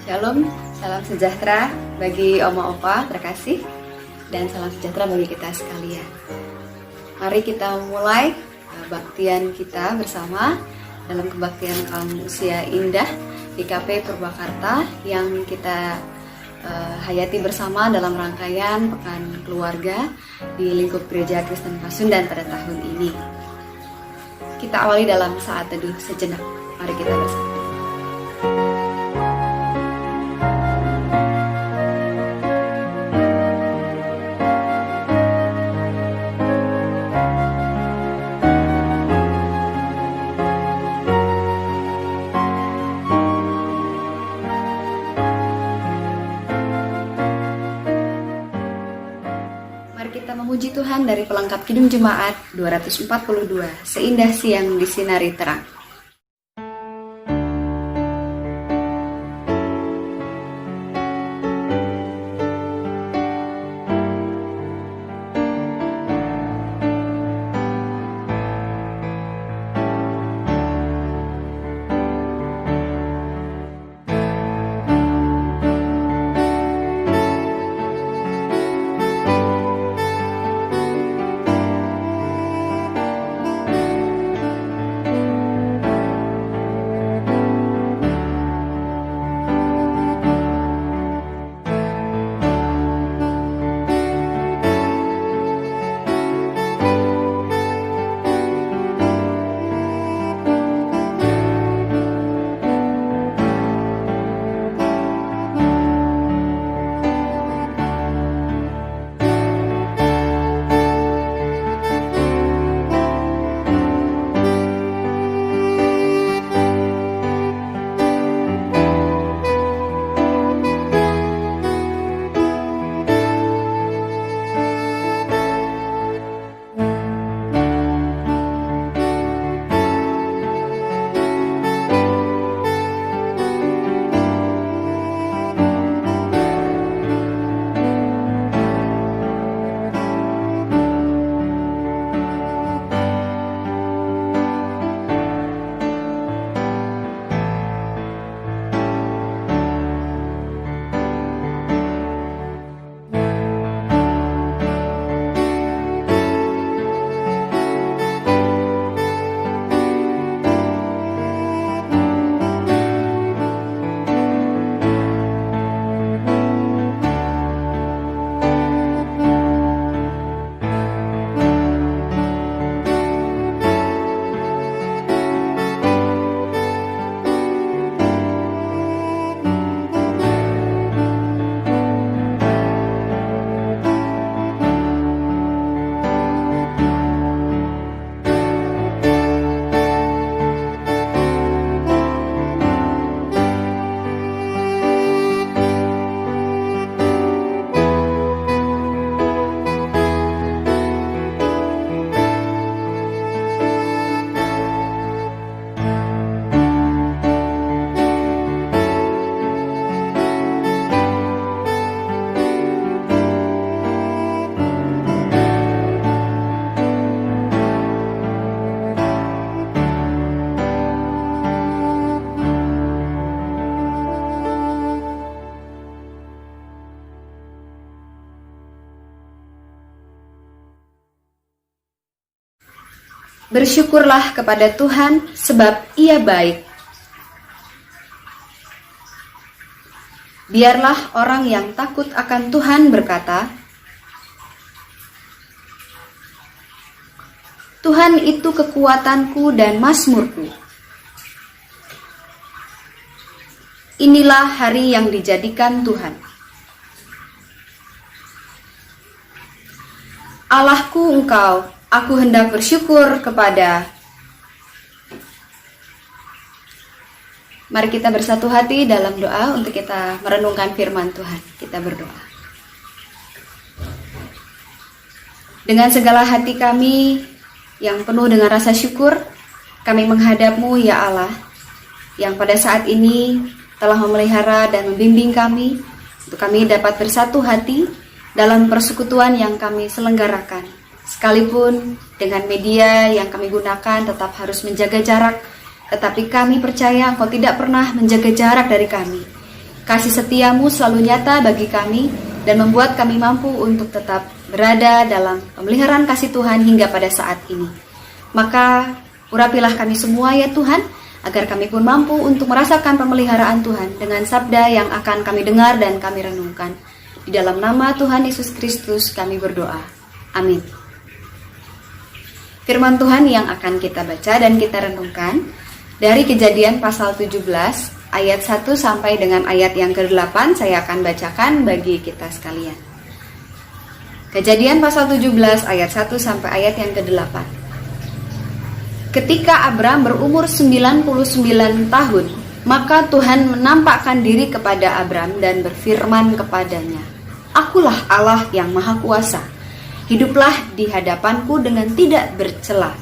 Shalom, salam sejahtera bagi Oma Opa terkasih, dan salam sejahtera bagi kita sekalian. Mari kita mulai baktian kita bersama dalam kebaktian kaum usia indah di KP Purwakarta yang kita hayati bersama dalam rangkaian Pekan Keluarga di lingkup Gereja Kristen Pasundan pada tahun ini. Kita awali dalam saat teduh sejenak. Mari kita bersama. Kita memuji Tuhan dari pelengkap Kidung Jemaat 242, Seindah Siang Disinari Terang. Bersyukurlah kepada Tuhan sebab Ia baik. Biarlah orang yang takut akan Tuhan berkata, Tuhan itu kekuatanku dan mazmurku. Inilah hari yang dijadikan Tuhan. Allahku Engkau, aku hendak bersyukur kepada. Mari kita bersatu hati dalam doa untuk kita merenungkan firman Tuhan. Kita berdoa. Dengan segala hati kami yang penuh dengan rasa syukur, kami menghadap-Mu ya Allah, yang pada saat ini telah memelihara dan membimbing kami, untuk kami dapat bersatu hati dalam persekutuan yang kami selenggarakan. Sekalipun dengan media yang kami gunakan tetap harus menjaga jarak, tetapi kami percaya Engkau tidak pernah menjaga jarak dari kami. Kasih setiamu selalu nyata bagi kami dan membuat kami mampu untuk tetap berada dalam pemeliharaan kasih Tuhan hingga pada saat ini. Maka urapilah kami semua ya Tuhan, agar kami pun mampu untuk merasakan pemeliharaan Tuhan dengan sabda yang akan kami dengar dan kami renungkan. Di dalam nama Tuhan Yesus Kristus kami berdoa. Amin. Firman Tuhan yang akan kita baca dan kita renungkan dari Kejadian pasal 17 ayat 1 sampai dengan ayat yang ke-8 saya akan bacakan bagi kita sekalian. Kejadian pasal 17 ayat 1 sampai ayat yang ke-8. Ketika Abram berumur 99 tahun, maka Tuhan menampakkan diri kepada Abram dan berfirman kepadanya, "Akulah Allah yang Maha Kuasa. Hiduplah di hadapanku dengan tidak bercela.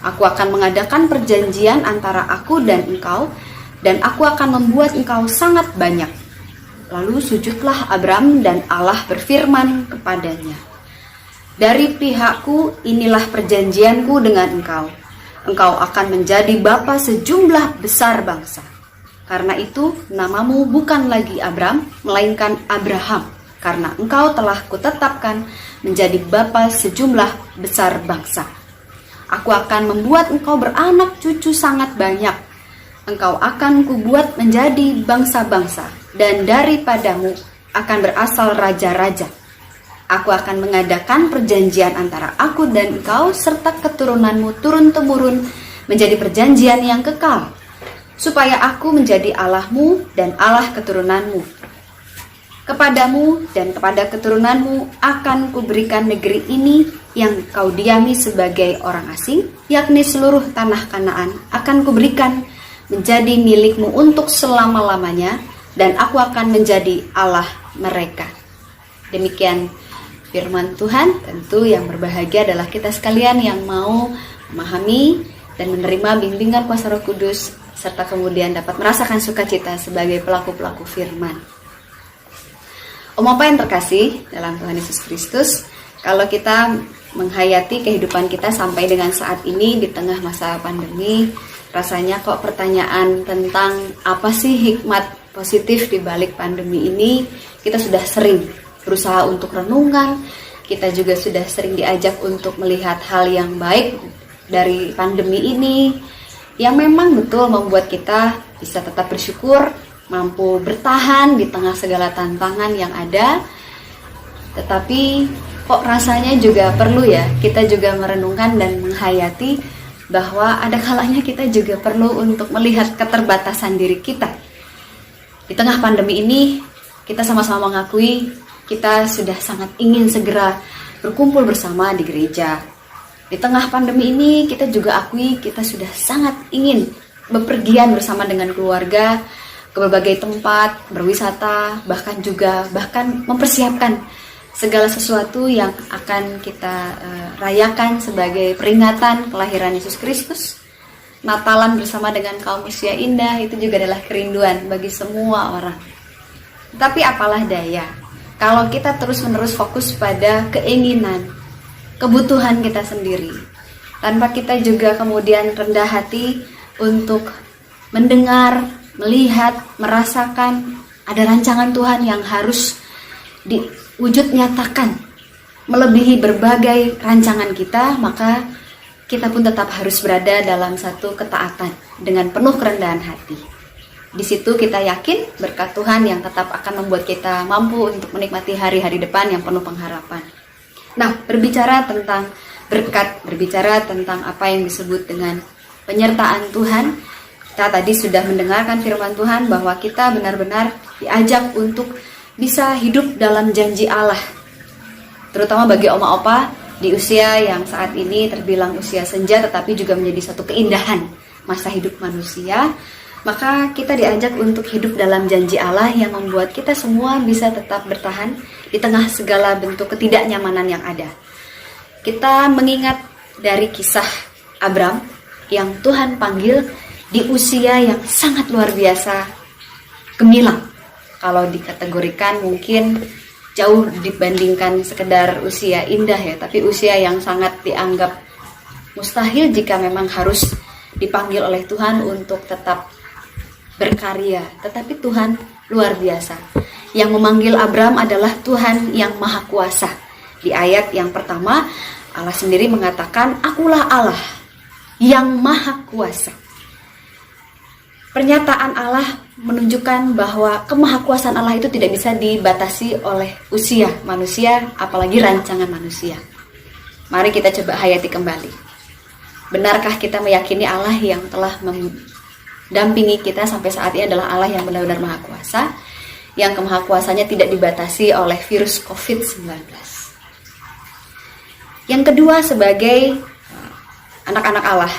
Aku akan mengadakan perjanjian antara aku dan engkau, dan aku akan membuat engkau sangat banyak." Lalu sujudlah Abram dan Allah berfirman kepadanya, "Dari pihakku inilah perjanjianku dengan engkau. Engkau akan menjadi bapa sejumlah besar bangsa. Karena itu namamu bukan lagi Abram, melainkan Abraham, karena engkau telah kutetapkan menjadi bapa sejumlah besar bangsa. Aku akan membuat engkau beranak cucu sangat banyak. Engkau akan kubuat menjadi bangsa-bangsa, dan daripadamu akan berasal raja-raja. Aku akan mengadakan perjanjian antara aku dan engkau serta keturunanmu turun-temurun menjadi perjanjian yang kekal, supaya aku menjadi Allahmu dan Allah keturunanmu. Kepadamu dan kepada keturunanmu akan kuberikan negeri ini yang kau diami sebagai orang asing, yakni seluruh tanah Kanaan akan kuberikan menjadi milikmu untuk selama-lamanya, dan aku akan menjadi Allah mereka." Demikian firman Tuhan. Tentu yang berbahagia adalah kita sekalian yang mau memahami dan menerima bimbingan kuasa Roh Kudus, serta kemudian dapat merasakan sukacita sebagai pelaku-pelaku firman. Om Opa yang terkasih dalam Tuhan Yesus Kristus, kalau kita menghayati kehidupan kita sampai dengan saat ini di tengah masa pandemi, rasanya kok pertanyaan tentang apa sih hikmat positif di balik pandemi ini, kita sudah sering berusaha untuk renungan, kita juga sudah sering diajak untuk melihat hal yang baik dari pandemi ini, yang memang betul membuat kita bisa tetap bersyukur, mampu bertahan di tengah segala tantangan yang ada. Tetapi kok rasanya juga perlu ya, kita juga merenungkan dan menghayati bahwa ada kalanya kita juga perlu untuk melihat keterbatasan diri kita. Di tengah pandemi ini, kita sama-sama mengakui kita sudah sangat ingin segera berkumpul bersama di gereja. Di tengah pandemi ini, kita juga akui kita sudah sangat ingin bepergian bersama dengan keluarga ke berbagai tempat, berwisata, bahkan mempersiapkan segala sesuatu yang akan kita rayakan sebagai peringatan kelahiran Yesus Kristus. Natalan bersama dengan kaum usia indah itu juga adalah kerinduan bagi semua orang. Tapi apalah daya, kalau kita terus-menerus fokus pada keinginan, kebutuhan kita sendiri, tanpa kita juga kemudian rendah hati untuk mendengar, melihat, merasakan ada rancangan Tuhan yang harus diwujud nyatakan melebihi berbagai rancangan kita, maka kita pun tetap harus berada dalam satu ketaatan dengan penuh kerendahan hati. Di situ kita yakin berkat Tuhan yang tetap akan membuat kita mampu untuk menikmati hari-hari depan yang penuh pengharapan. Nah, berbicara tentang berkat, berbicara tentang apa yang disebut dengan penyertaan Tuhan, kita tadi sudah mendengarkan firman Tuhan bahwa kita benar-benar diajak untuk bisa hidup dalam janji Allah. Terutama bagi oma-opa di usia yang saat ini terbilang usia senja, tetapi juga menjadi satu keindahan masa hidup manusia, maka kita diajak untuk hidup dalam janji Allah yang membuat kita semua bisa tetap bertahan di tengah segala bentuk ketidaknyamanan yang ada. Kita mengingat dari kisah Abram yang Tuhan panggil di usia yang sangat luar biasa gemilang. Kalau dikategorikan mungkin jauh dibandingkan sekedar usia indah ya, tapi usia yang sangat dianggap mustahil jika memang harus dipanggil oleh Tuhan untuk tetap berkarya. Tetapi Tuhan luar biasa. Yang memanggil Abram adalah Tuhan yang Maha Kuasa. Di ayat yang pertama, Allah sendiri mengatakan, "Akulah Allah yang Maha Kuasa." Pernyataan Allah menunjukkan bahwa kemahakuasaan Allah itu tidak bisa dibatasi oleh usia manusia, apalagi rancangan manusia. Mari kita coba hayati kembali. Benarkah kita meyakini Allah yang telah mendampingi kita sampai saat ini adalah Allah yang benar-benar Maha Kuasa, yang kemahakuasaannya tidak dibatasi oleh virus COVID-19? Yang kedua, sebagai anak-anak Allah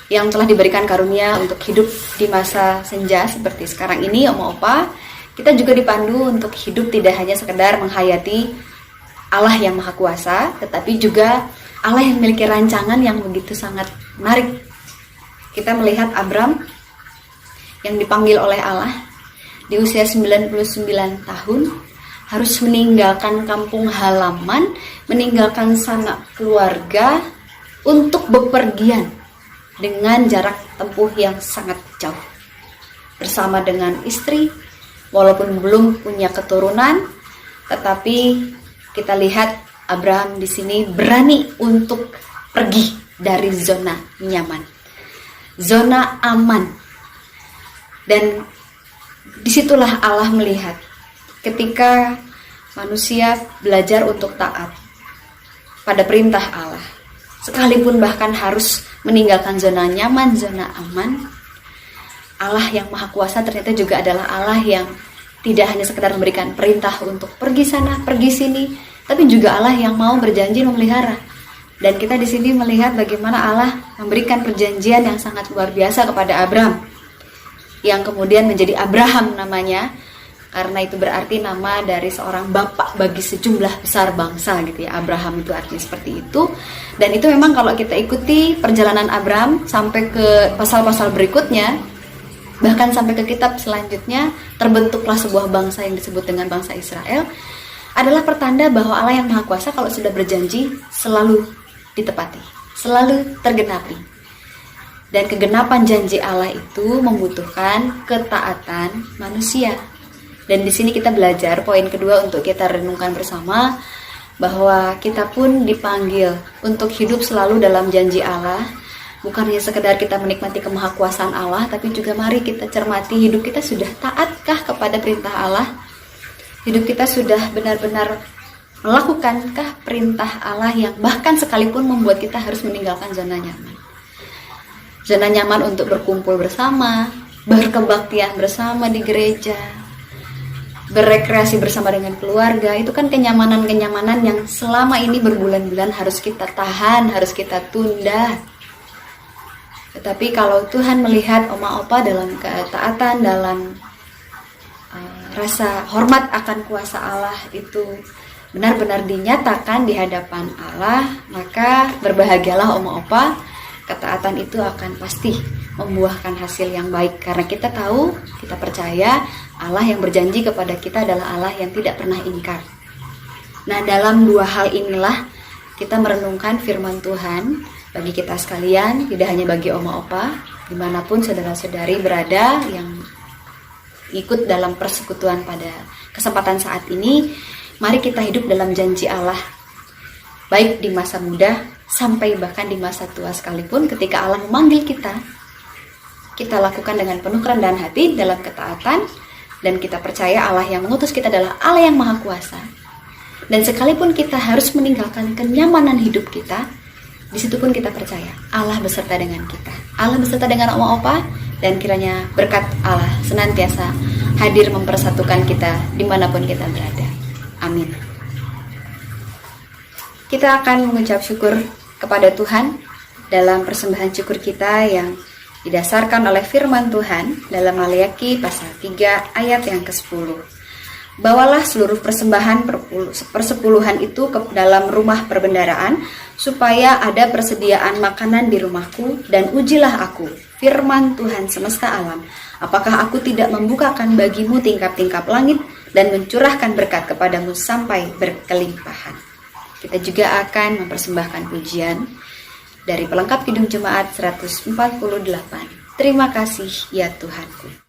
yang telah diberikan karunia untuk hidup di masa senja seperti sekarang ini, Oma Opa, kita juga dipandu untuk hidup tidak hanya sekedar menghayati Allah yang Maha Kuasa, tetapi juga Allah yang memiliki rancangan yang begitu sangat menarik. Kita melihat Abram yang dipanggil oleh Allah di usia 99 tahun harus meninggalkan kampung halaman, meninggalkan sanak keluarga untuk bepergian dengan jarak tempuh yang sangat jauh. Bersama dengan istri, walaupun belum punya keturunan, tetapi kita lihat Abraham di sini berani untuk pergi dari zona nyaman, zona aman. Dan disitulah Allah melihat ketika manusia belajar untuk taat pada perintah Allah, sekalipun bahkan harus meninggalkan zona nyaman, zona aman, Allah yang Maha Kuasa ternyata juga adalah Allah yang tidak hanya sekedar memberikan perintah untuk pergi sana, pergi sini, tapi juga Allah yang mau berjanji memelihara. Dan kita di sini melihat bagaimana Allah memberikan perjanjian yang sangat luar biasa kepada Abram, yang kemudian menjadi Abraham namanya, karena itu berarti nama dari seorang bapak bagi sejumlah besar bangsa gitu ya. Abraham itu artinya seperti itu. Dan itu memang kalau kita ikuti perjalanan Abram sampai ke pasal-pasal berikutnya, bahkan sampai ke kitab selanjutnya, terbentuklah sebuah bangsa yang disebut dengan bangsa Israel, adalah pertanda bahwa Allah yang Maha Kuasa kalau sudah berjanji selalu ditepati, selalu tergenapi. Dan kegenapan janji Allah itu membutuhkan ketaatan manusia. Dan di sini kita belajar poin kedua untuk kita renungkan bersama, bahwa kita pun dipanggil untuk hidup selalu dalam janji Allah. Bukan hanya sekedar kita menikmati kemahakuasaan Allah, tapi juga mari kita cermati hidup kita sudah taatkah kepada perintah Allah? Hidup kita sudah benar-benar melakukankah perintah Allah yang bahkan sekalipun membuat kita harus meninggalkan zona nyaman? Zona nyaman untuk berkumpul bersama, berkebaktian bersama di gereja, berekreasi bersama dengan keluarga, itu kan kenyamanan-kenyamanan yang selama ini berbulan-bulan harus kita tahan, harus kita tunda. Tetapi kalau Tuhan melihat Oma Opa dalam ketaatan, dalam rasa hormat akan kuasa Allah itu benar-benar dinyatakan di hadapan Allah, maka berbahagialah Oma Opa, ketaatan itu akan pasti membuahkan hasil yang baik. Karena kita tahu, kita percaya Allah yang berjanji kepada kita adalah Allah yang tidak pernah ingkar. Nah, dalam dua hal inilah kita merenungkan firman Tuhan bagi kita sekalian, tidak hanya bagi Oma Opa, dimanapun saudara-saudari berada yang ikut dalam persekutuan pada kesempatan saat ini. Mari kita hidup dalam janji Allah, baik di masa muda sampai bahkan di masa tua sekalipun. Ketika Allah memanggil kita, kita lakukan dengan penuh kerendahan hati dalam ketaatan, dan kita percaya Allah yang mengutus kita adalah Allah yang Maha Kuasa. Dan sekalipun kita harus meninggalkan kenyamanan hidup kita, di situ pun kita percaya Allah beserta dengan kita, Allah beserta dengan Oma Opa, dan kiranya berkat Allah senantiasa hadir mempersatukan kita dimanapun kita berada. Amin. Kita akan mengucap syukur kepada Tuhan dalam persembahan syukur kita yang didasarkan oleh firman Tuhan dalam Maleakhi pasal 3 ayat yang ke-10. Bawalah seluruh persembahan persepuluhan itu ke dalam rumah perbendaharaan, supaya ada persediaan makanan di rumahku, dan ujilah aku, firman Tuhan semesta alam, apakah aku tidak membukakan bagimu tingkap-tingkap langit dan mencurahkan berkat kepadamu sampai berkelimpahan. Kita juga akan mempersembahkan pujian dari pelengkap Kidung Jemaat 148. Terima kasih ya Tuhanku.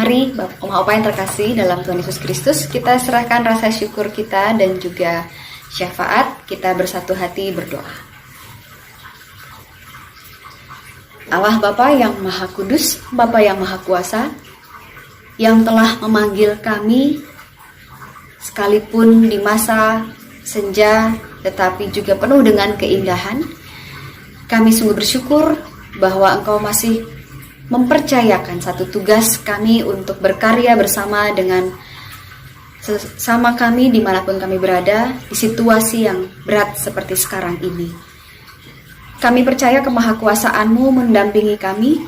Mari Oma Opa yang terkasih dalam Tuhan Yesus Kristus, kita serahkan rasa syukur kita dan juga syafaat kita bersatu hati berdoa. Allah Bapa yang Maha Kudus, Bapa yang Maha Kuasa, yang telah memanggil kami sekalipun di masa senja tetapi juga penuh dengan keindahan, kami sungguh bersyukur bahwa Engkau masih mempercayakan satu tugas kami untuk berkarya bersama dengan sesama kami dimanapun kami berada di situasi yang berat seperti sekarang ini. Kami percaya kemahakuasaan-Mu mendampingi kami,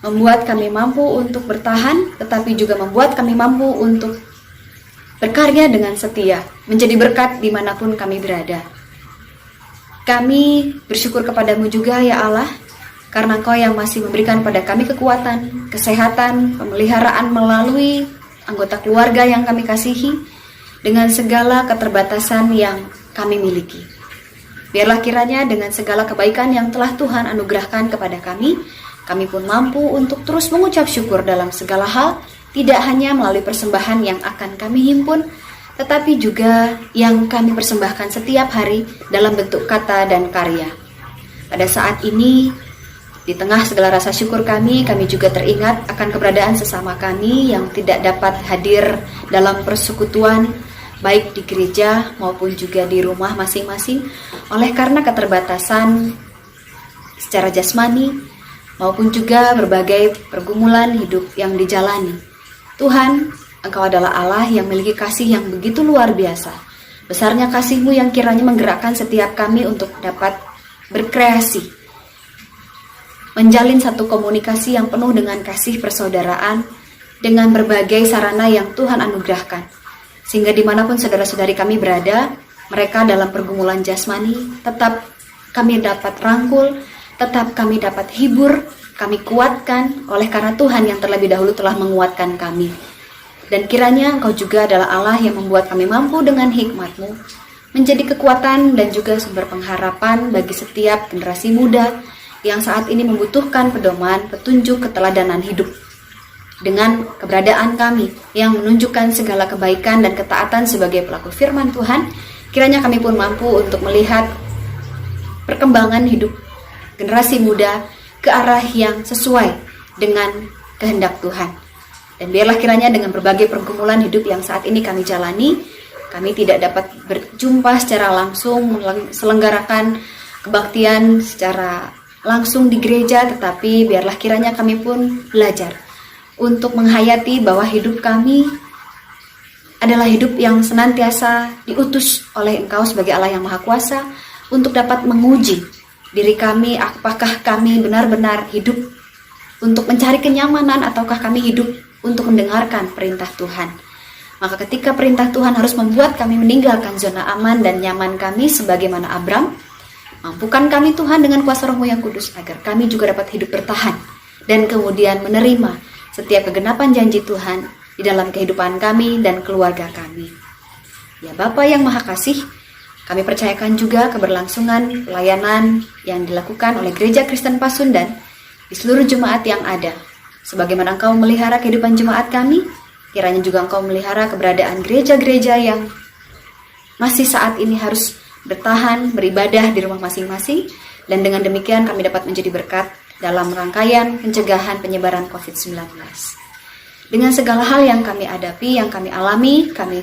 membuat kami mampu untuk bertahan, tetapi juga membuat kami mampu untuk berkarya dengan setia, menjadi berkat dimanapun kami berada. Kami bersyukur kepadamu juga ya Allah, karena Engkau yang masih memberikan pada kami kekuatan, kesehatan, pemeliharaan melalui anggota keluarga yang kami kasihi, dengan segala keterbatasan yang kami miliki. Biarlah kiranya dengan segala kebaikan yang telah Tuhan anugerahkan kepada kami pun mampu untuk terus mengucap syukur dalam segala hal, tidak hanya melalui persembahan yang akan kami himpun, tetapi juga yang kami persembahkan setiap hari dalam bentuk kata dan karya. Pada saat ini, di tengah segala rasa syukur kami juga teringat akan keberadaan sesama kami yang tidak dapat hadir dalam persekutuan, baik di gereja maupun juga di rumah masing-masing, oleh karena keterbatasan secara jasmani, maupun juga berbagai pergumulan hidup yang dijalani. Tuhan, Engkau adalah Allah yang memiliki kasih yang begitu luar biasa. Besarnya kasih-Mu yang kiranya menggerakkan setiap kami untuk dapat berkreasi, menjalin satu komunikasi yang penuh dengan kasih persaudaraan, dengan berbagai sarana yang Tuhan anugerahkan. Sehingga dimanapun saudara-saudari kami berada, mereka dalam pergumulan jasmani, tetap kami dapat rangkul, tetap kami dapat hibur, kami kuatkan, oleh karena Tuhan yang terlebih dahulu telah menguatkan kami. Dan kiranya Engkau juga adalah Allah yang membuat kami mampu dengan hikmat-Mu, menjadi kekuatan dan juga sumber pengharapan bagi setiap generasi muda, yang saat ini membutuhkan pedoman, petunjuk, keteladanan hidup. Dengan keberadaan kami yang menunjukkan segala kebaikan dan ketaatan sebagai pelaku firman Tuhan, kiranya kami pun mampu untuk melihat perkembangan hidup generasi muda ke arah yang sesuai dengan kehendak Tuhan. Dan biarlah kiranya dengan berbagai pergumulan hidup yang saat ini kami jalani, kami tidak dapat berjumpa secara langsung, selenggarakan kebaktian secara langsung di gereja, tetapi biarlah kiranya kami pun belajar untuk menghayati bahwa hidup kami adalah hidup yang senantiasa diutus oleh Engkau sebagai Allah yang Maha Kuasa untuk dapat menguji diri kami, apakah kami benar-benar hidup untuk mencari kenyamanan ataukah kami hidup untuk mendengarkan perintah Tuhan. Maka ketika perintah Tuhan harus membuat kami meninggalkan zona aman dan nyaman kami sebagaimana Abram, mampukan kami Tuhan dengan kuasa Roh-Mu yang kudus agar kami juga dapat hidup bertahan dan kemudian menerima setiap kegenapan janji Tuhan di dalam kehidupan kami dan keluarga kami. Ya Bapa yang Maha Kasih, kami percayakan juga keberlangsungan pelayanan yang dilakukan oleh Gereja Kristen Pasundan di seluruh jemaat yang ada. Sebagaimana Engkau memelihara kehidupan jemaat kami, kiranya juga Engkau memelihara keberadaan gereja-gereja yang masih saat ini harus bertahan, beribadah di rumah masing-masing, dan dengan demikian kami dapat menjadi berkat dalam rangkaian pencegahan penyebaran COVID-19. Dengan segala hal yang kami hadapi, yang kami alami, kami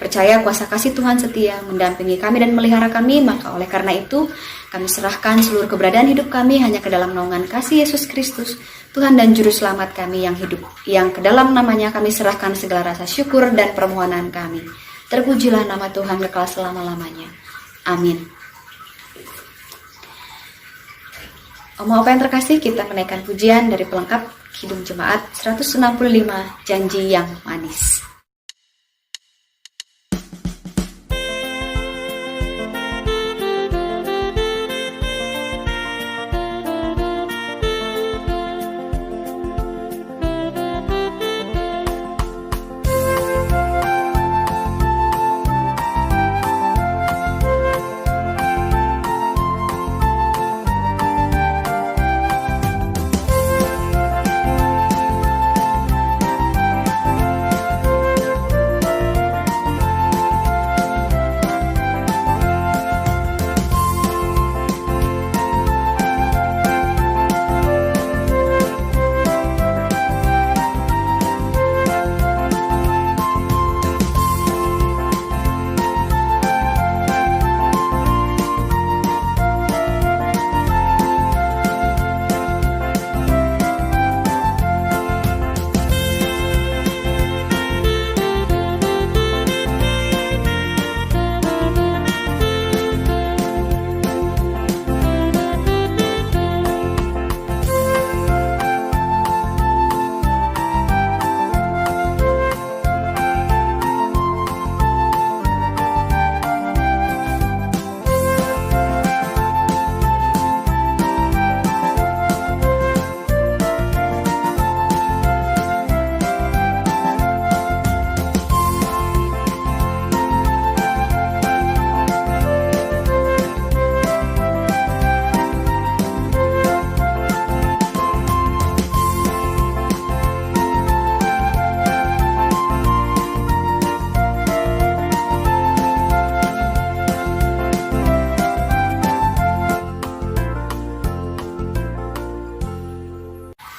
percaya kuasa kasih Tuhan setia mendampingi kami dan melihara kami, maka oleh karena itu kami serahkan seluruh keberadaan hidup kami hanya ke dalam naungan kasih Yesus Kristus, Tuhan dan Juru Selamat kami yang hidup, yang ke dalam namanya kami serahkan segala rasa syukur dan permohonan kami. Terpujilah nama Tuhan kekal selama-lamanya. Amin. Oma Opa yang terkasih, kita menaikkan pujian dari pelengkap Kidung Jemaat 165, Janji yang Manis.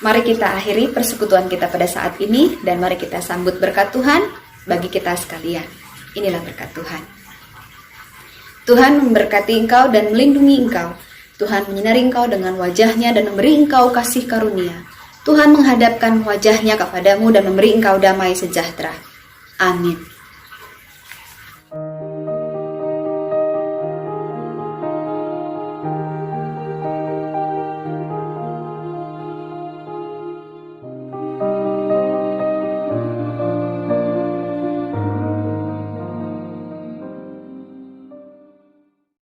Mari kita akhiri persekutuan kita pada saat ini dan mari kita sambut berkat Tuhan bagi kita sekalian. Inilah berkat Tuhan. Tuhan memberkati engkau dan melindungi engkau. Tuhan menyinari engkau dengan wajahnya dan memberi engkau kasih karunia. Tuhan menghadapkan wajahnya kepadamu dan memberi engkau damai sejahtera. Amin.